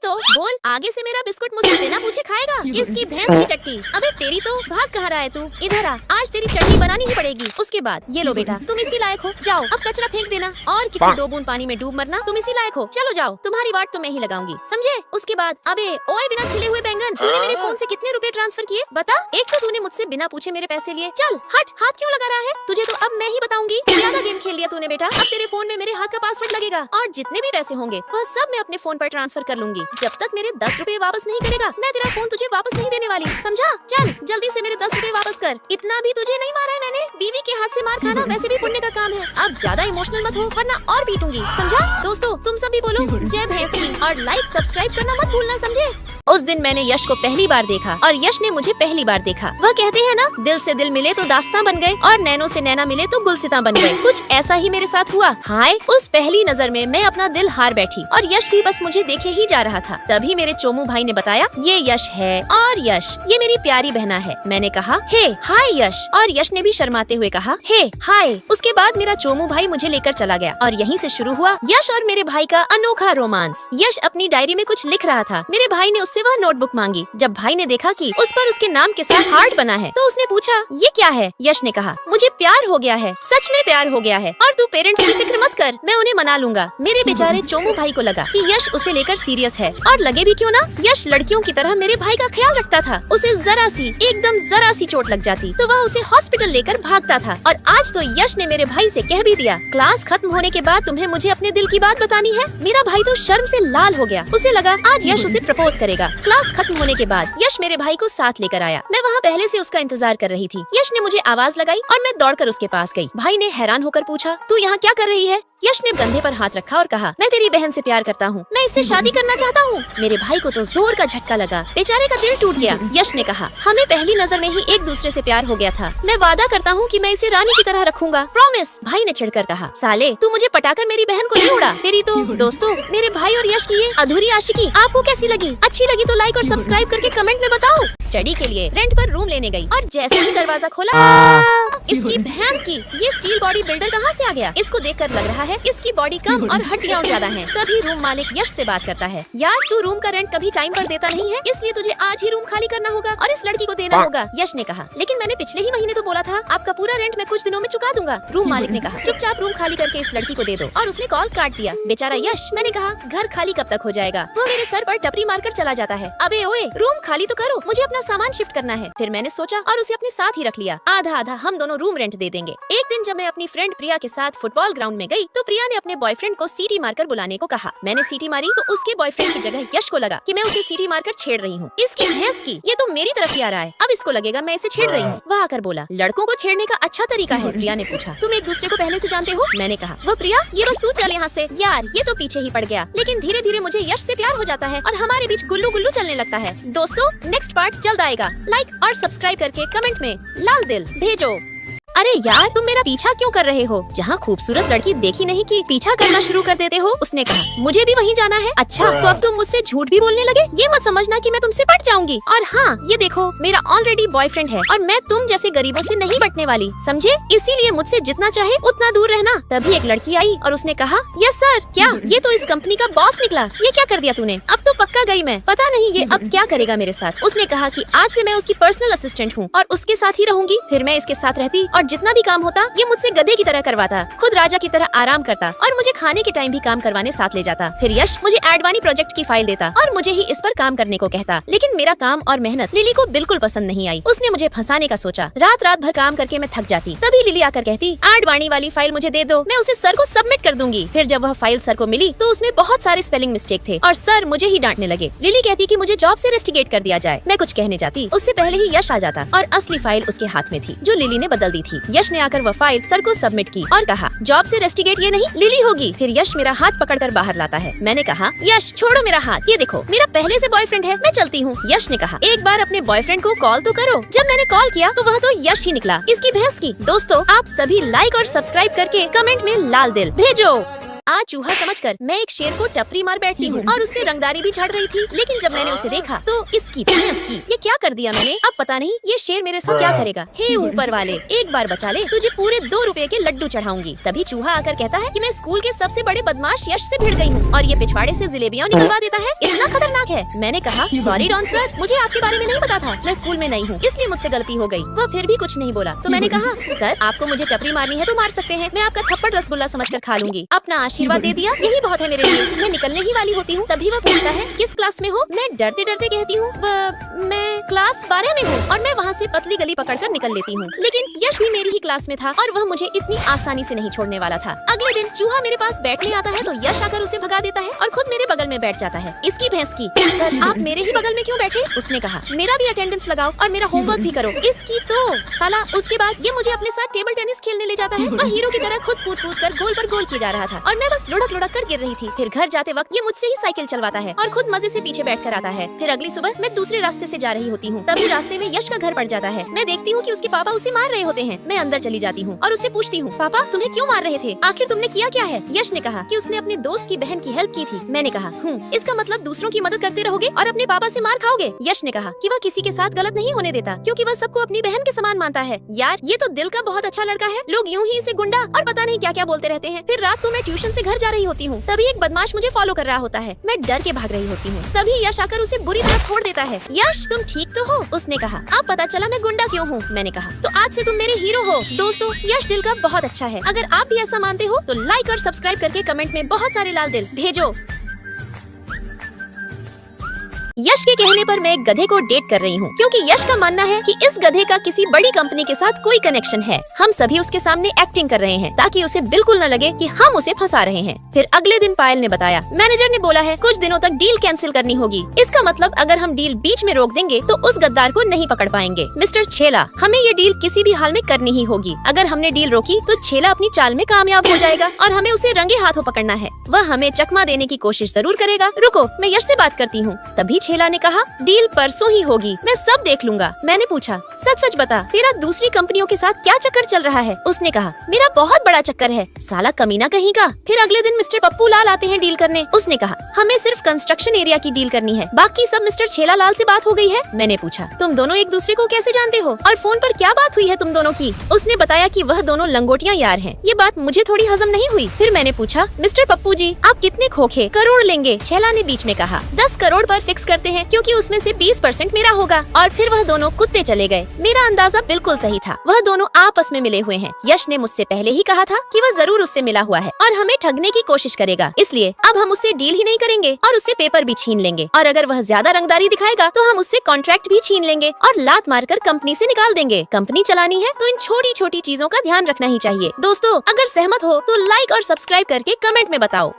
तो बोल, आगे से मेरा बिस्कुट मुझसे बिना पूछे खाएगा? इसकी भैंस की टट्टी। अबे तेरी तो, भाग कहाँ रहा है तू? इधर आ, आज तेरी चटनी बनानी ही पड़ेगी। उसके बाद ये लो बेटा, तुम इसी लायक हो, जाओ अब कचरा फेंक देना और किसी 2 बूंद पानी में डूब मरना। तुम इसी लायक हो, चलो जाओ, तुम्हारी वाट तो मैं ही लगाऊंगी, समझे? उसके बाद अबे ओए बिना छिले हुए बैंगन, तूने मेरे फोन से कितने रुपए ट्रांसफर किए बता? एक तो तूने मुझसे बिना पूछे मेरे पैसे लिए। चल हट, हाथ क्यों लगा रहा है? तुझे तो अब मैं ही बताऊंगी। ज्यादा गेम खेल लिया तूने बेटा, अब तेरे फोन में मेरे हाथ का पासवर्ड लगेगा और जितने भी पैसे होंगे वह सब मैं अपने फोन पर ट्रांसफर कर लूंगी। जब तक मेरे 10 रुपए वापस नहीं करेगा मैं तेरा फोन तुझे वापस नहीं देने वाली, समझा? चल जल्दी से मेरे 10 रुपए वापस कर। इतना भी तुझे नहीं मारा है मैंने, बीवी के हाथ से मार खाना वैसे भी पुण्य का काम है। अब ज्यादा इमोशनल मत हो वरना और पीटूंगी, समझा? दोस्तों तुम सभी बोलो जय भैंस की और लाइक सब्सक्राइब करना मत भूलना, समझे? उस दिन मैंने यश को पहली बार देखा और यश ने मुझे पहली बार देखा। वह कहते हैं ना, दिल से दिल मिले तो दास्तां बन गए और नैनों से नैना मिले तो गुलसितां बन गए। कुछ ऐसा ही मेरे साथ हुआ। हाय, उस पहली नजर में मैं अपना दिल हार बैठी और यश भी बस मुझे देखे ही जा रहा था। तभी मेरे चोमू भाई ने बताया, ये यश है और यश ये मेरी प्यारी बहना है। मैंने कहा हे हाय यश, और यश ने भी शर्माते हुए कहा हे हाय। उसके बाद मेरा चोमू भाई मुझे लेकर चला गया और यहीं से शुरू हुआ यश और मेरे भाई का अनोखा रोमांस। यश अपनी डायरी में कुछ लिख रहा था, मेरे भाई ने उससे वह नोटबुक मांगी। जब भाई ने देखा कि उस पर उसके नाम के साथ हार्ट बना है तो उसने पूछा ये क्या है? यश ने कहा मुझे प्यार हो गया है, सच में प्यार हो गया है और तू पेरेंट्स की फिक्र मत कर, मैं उन्हें मना लूंगा। मेरे बेचारे चोमू भाई को लगा कि यश उसे लेकर सीरियस है और लगे भी क्यों ना, यश लड़कियों की तरह मेरे भाई का ख्याल रखता था। उसे जरा सी, एकदम जरा सी चोट लग जाती तो वह उसे हॉस्पिटल लेकर भागता था। और आज तो यश ने मेरे भाई से कह भी दिया, क्लास खत्म होने के बाद तुम्हें मुझे अपने दिल की बात बतानी है। मेरा भाई तो शर्म से लाल हो गया, उसे लगा आज यश उसे प्रपोज करेगा। क्लास खत्म होने के बाद यश मेरे भाई को साथ लेकर आया। मैं वहाँ पहले से उसका इंतजार कर रही थी। यश ने मुझे आवाज लगाई और मैं दौड़कर उसके पास गई। भाई ने हैरान होकर पूछा, तू यहाँ क्या कर रही है? यश ने कंधे पर हाथ रखा और कहा, मैं तेरी बहन से प्यार करता हूँ, मैं इससे शादी करना चाहता हूँ। मेरे भाई को तो जोर का झटका लगा, बेचारे का दिल टूट गया। यश ने कहा, हमें पहली नजर में ही एक दूसरे से प्यार हो गया था, मैं वादा करता हूँ कि मैं इसे रानी की तरह रखूंगा, प्रॉमिस। भाई ने चिढ़कर कहा, साले तू मुझे पटाकर मेरी बहन को नहीं उड़ा। तेरी तो दोस्तों मेरे भाई और यश की ये अधूरी आशिकी आपको कैसी लगी? अच्छी लगी तो लाइक और सब्सक्राइब करके कमेंट में बताओ। स्टडी के लिए रेंट पर रूम लेने गई और जैसे ही दरवाजा खोला, इसकी भैंस की ये स्टील बॉडी बिल्डर कहाँ से आ गया? इसको देखकर लग रहा है इसकी बॉडी कम और हड्डियाँ ज्यादा हैं। तभी रूम मालिक यश से बात करता है, यार तू रूम का रेंट कभी टाइम पर देता नहीं है, इसलिए तुझे आज ही रूम खाली करना होगा और इस लड़की को देना होगा। यश ने कहा, लेकिन मैंने पिछले ही महीने तो बोला था आपका पूरा रेंट मैं कुछ दिनों में चुका दूंगा। रूम मालिक ने कहा, चुपचाप रूम खाली करके इस लड़की को दे दो और उसने कॉल काट दिया। बेचारा यश। मैंने कहा, घर खाली कब तक हो जाएगा? वो मेरे सर पर टपरी मारकर चला जाता है। अबे ओए, रूम खाली तो करो, मुझे अपना सामान शिफ्ट करना है। फिर मैंने सोचा और उसे अपने साथ ही रख लिया, आधा आधा हम दोनों रूम रेंट दे देंगे। एक दिन जब मैं अपनी फ्रेंड प्रिया के साथ फुटबॉल ग्राउंड में गई तो प्रिया ने अपने बॉयफ्रेंड को सीटी मारकर बुलाने को कहा। मैंने सीटी मारी तो उसके बॉयफ्रेंड की जगह यश को लगा कि मैं उसे सीटी मारकर छेड़ रही हूँ। इसकी भैंस की, ये तो मेरी तरफ ही आ रहा है, अब इसको लगेगा मैं इसे छेड़ रही हूँ। वह आकर बोला, लड़कों को छेड़ने का अच्छा तरीका है। प्रिया ने पूछा, तुम एक दूसरे को पहले से जानते हो? मैंने कहा, वो प्रिया ये बस तू चल यहाँ से। यार ये तो पीछे ही पड़ गया, लेकिन धीरे धीरे मुझे यश से प्यार हो जाता है और हमारे बीच गुल्लू गुल्लू चलने लगता है। दोस्तों नेक्स्ट पार्ट जल्द आएगा, लाइक और सब्सक्राइब करके कमेंट में लाल दिल भेजो। अरे यार तुम मेरा पीछा क्यों कर रहे हो? जहाँ खूबसूरत लड़की देखी नहीं कि पीछा करना शुरू कर देते हो। उसने कहा, मुझे भी वहीं जाना है। अच्छा तो अब तुम मुझसे झूठ भी बोलने लगे? ये मत समझना कि मैं तुमसे पट जाऊंगी। और हाँ ये देखो मेरा ऑलरेडी बॉयफ्रेंड है और मैं तुम जैसे गरीबों से नहीं पटने वाली, समझे? इसीलिए मुझसे जितना चाहे उतना दूर रहना। तभी एक लड़की आई और उसने कहा, यस सर। क्या ये तो इस कंपनी का बॉस निकला? ये क्या कर दिया तूने? अब तो पक्का गई मैं, पता नहीं ये अब क्या करेगा मेरे साथ। उसने कहा कि आज से मैं उसकी पर्सनल असिस्टेंट हूँ और उसके साथ ही रहूंगी। फिर मैं इसके साथ रहती और जितना भी काम होता ये मुझसे गधे की तरह करवाता, खुद राजा की तरह आराम करता और मुझे खाने के टाइम भी काम करवाने साथ ले जाता। फिर यश मुझे एडवानी प्रोजेक्ट की फाइल देता और मुझे ही इस पर काम करने को कहता। लेकिन मेरा काम और मेहनत लिली को बिल्कुल पसंद नहीं आई। उसने मुझे फंसाने का सोचा। रात रात भर काम करके मैं थक जाती, तभी लिली आकर कहती, एडवानी वाली फाइल मुझे दे दो, मैं उसे सर को सबमिट कर दूंगी। फिर जब वह फाइल सर को मिली तो उसमें बहुत सारे स्पेलिंग मिस्टेक थे और सर मुझे ही डांटने लगे। लिली कहती कि मुझे जॉब से रेस्टिकेट कर दिया जाए। मैं कुछ कहने जाती, उससे पहले ही यश आ जाता और असली फाइल उसके हाथ में थी जो लिली ने बदल दी थी। यश ने आकर वह फाइल सर को सबमिट की और कहा, जॉब से रेस्टिकेट ये नहीं लिली होगी। फिर यश मेरा हाथ पकड़कर बाहर लाता है। मैंने कहा, यश छोड़ो मेरा हाथ, ये देखो मेरा पहले से बॉयफ्रेंड है, मैं चलती हूँ। यश ने कहा, एक बार अपने बॉयफ्रेंड को कॉल तो करो। जब मैंने कॉल किया तो वह तो यश ही निकला, इसकी भैंस की। दोस्तों आप सभी लाइक और सब्सक्राइब करके कमेंट में लाल दिल भेजो। आज चूहा समझकर मैं एक शेर को टपरी मार बैठती हूँ और उससे रंगदारी भी झड़ रही थी। लेकिन जब मैंने उसे देखा तो इसकी भैंस की ये क्या कर दिया मैंने। अब पता नहीं ये शेर मेरे साथ क्या करेगा। हे ऊपर वाले, एक बार बचा ले, तुझे पूरे 2 रुपए के लड्डू चढ़ाऊंगी। तभी चूहा आकर कहता है कि मैं स्कूल के सबसे बड़े बदमाश यश से भिड़ गई हूँ और ये पिछवाड़े से जिलेबियाँ निकलवा देता है। इतना खतरनाक है। मैंने कहा सॉरी डॉन सर, मुझे आपके बारे में नहीं पता था, मैं स्कूल में नई हूँ इसलिए मुझसे गलती हो गई। वह फिर भी कुछ नहीं बोला तो मैंने कहा सर आपको मुझे टपरी मारनी है तो मार सकते हैं, मैं आपका थप्पड़ रसगुल्ला समझकर खा लूंगी। अपना आशीर्वाद दे दिया, यही बहुत है मेरे लिए। मैं निकलने ही वाली होती हूँ तभी वह पूछता है किस क्लास में हो। मैं डरते डरते कहती हूँ मैं क्लास 12 में हूँ और मैं वहाँ से पतली गली पकड़कर निकल लेती हूँ। लेकिन यश भी मेरी ही क्लास में था और वह मुझे इतनी आसानी से नहीं छोड़ने वाला था। अगले दिन चूहा मेरे पास बैठने आता है तो यश आकर उसे भगा देता है और खुद मेरे बगल में बैठ जाता है। इसकी भैंस की, सर आप मेरे ही बगल में क्यों बैठे? उसने कहा मेरा भी अटेंडेंस लगाओ और मेरा होमवर्क भी करो। इसकी तो साला। उसके बाद ये मुझे अपने साथ टेबल टेनिस खेलने ले जाता है। वह हीरो की तरह खुद कूद कूद कर गोल पर गोल किया जा रहा था और मैं बस लुढ़क लुढ़क कर गिर रही थी। फिर घर जाते वक्त ये मुझसे ही साइकिल चलवाता है और खुद मजे से पीछे बैठ कर आता है। फिर अगली सुबह मैं दूसरे रास्ते से जा रही होती हूँ, तभी रास्ते में यश का घर पड़ जाता है। मैं देखती हूँ कि उसके पापा उसे मार रहे होते हैं। मैं अंदर चली जाती हूँ और उससे पूछती हूँ पापा तुम्हें क्यों मार रहे थे, आखिर तुमने किया क्या है? यश ने कहा कि उसने अपने दोस्त की बहन की हेल्प की थी। मैंने कहा इसका मतलब दूसरों की मदद करते रहोगे और अपने पापा से मार खाओगे। यश ने कहा कि वह किसी के साथ गलत नहीं होने देता क्योंकि वह सबको अपनी बहन के समान मानता है। यार ये तो दिल का बहुत अच्छा लड़का है। लोग यूं ही इसे गुंडा और पता नहीं क्या क्या बोलते रहते हैं। फिर रात को मैं ट्यूशन से घर जा रही होती हूँ, तभी एक बदमाश मुझे फॉलो कर रहा होता है। मैं डर के भाग रही होती हूँ, तभी यश आकर उसे बुरी तरह फोड़ देता है। यश तुम ठीक तो हो? उसने कहा अब पता चला मैं गुंडा क्यों हूँ। मैंने कहा तो आज से तुम मेरे हीरो हो। दोस्तों यश दिल का बहुत अच्छा है। अगर आप भी ऐसा मानते हो तो लाइक और सब्सक्राइब करके कमेंट में बहुत सारे लाल दिल भेजो। यश के कहने पर मैं एक गधे को डेट कर रही हूँ क्योंकि यश का मानना है कि इस गधे का किसी बड़ी कंपनी के साथ कोई कनेक्शन है। हम सभी उसके सामने एक्टिंग कर रहे हैं ताकि उसे बिल्कुल न लगे कि हम उसे फंसा रहे हैं। फिर अगले दिन पायल ने बताया मैनेजर ने बोला है कुछ दिनों तक डील कैंसिल करनी होगी। इसका मतलब अगर हम डील बीच में रोक देंगे तो उस गद्दार को नहीं पकड़ पाएंगे। मिस्टर छेला, हमें ये डील किसी भी हाल में करनी ही होगी। अगर हमने डील रोकी तो छेला अपनी चाल में कामयाब हो जाएगा और हमें उसे रंगे हाथों पकड़ना है। वह हमें चकमा देने की कोशिश जरूर करेगा। रुको मैं यश से बात करती हूँ। तभी छेला ने कहा डील परसों ही होगी, मैं सब देख लूंगा। मैंने पूछा सच सच बता तेरा दूसरी कंपनियों के साथ क्या चक्कर चल रहा है? उसने कहा मेरा बहुत बड़ा चक्कर है, साला कमीना कहीं का। फिर अगले दिन मिस्टर पप्पू लाल आते हैं डील करने। उसने कहा हमें सिर्फ कंस्ट्रक्शन एरिया की डील करनी है, बाकी सब मिस्टर छेला लाल से बात हो गई है। मैंने पूछा तुम दोनों एक दूसरे को कैसे जानते हो और फोन पर क्या बात हुई है तुम दोनों की? उसने बताया कि वह दोनों लंगोटियां यार हैं। ये बात मुझे थोड़ी हजम नहीं हुई। फिर मैंने पूछा मिस्टर पप्पू जी आप कितने खोखे? करोड़ लेंगे? छेला ने बीच में कहा 10 करोड़ पर फिक्स करते हैं क्योंकि उसमें से 20% मेरा होगा। और फिर वह दोनों कुत्ते चले गए। मेरा अंदाजा बिल्कुल सही था, वह दोनों आपस में मिले हुए हैं। यश ने मुझसे पहले ही कहा था कि वह जरूर उससे मिला हुआ है और हमें ठगने की कोशिश करेगा, इसलिए अब हम उससे डील ही नहीं करेंगे और उससे पेपर भी छीन लेंगे। और अगर वह ज्यादा रंगदारी दिखाएगा तो हम उससे कॉन्ट्रैक्ट भी छीन लेंगे और लात मारकर कंपनी से निकाल देंगे। कंपनी चलानी है तो इन छोटी छोटी चीजों का ध्यान रखना ही चाहिए। दोस्तों अगर सहमत हो तो लाइक और सब्सक्राइब करके कमेंट में बताओ।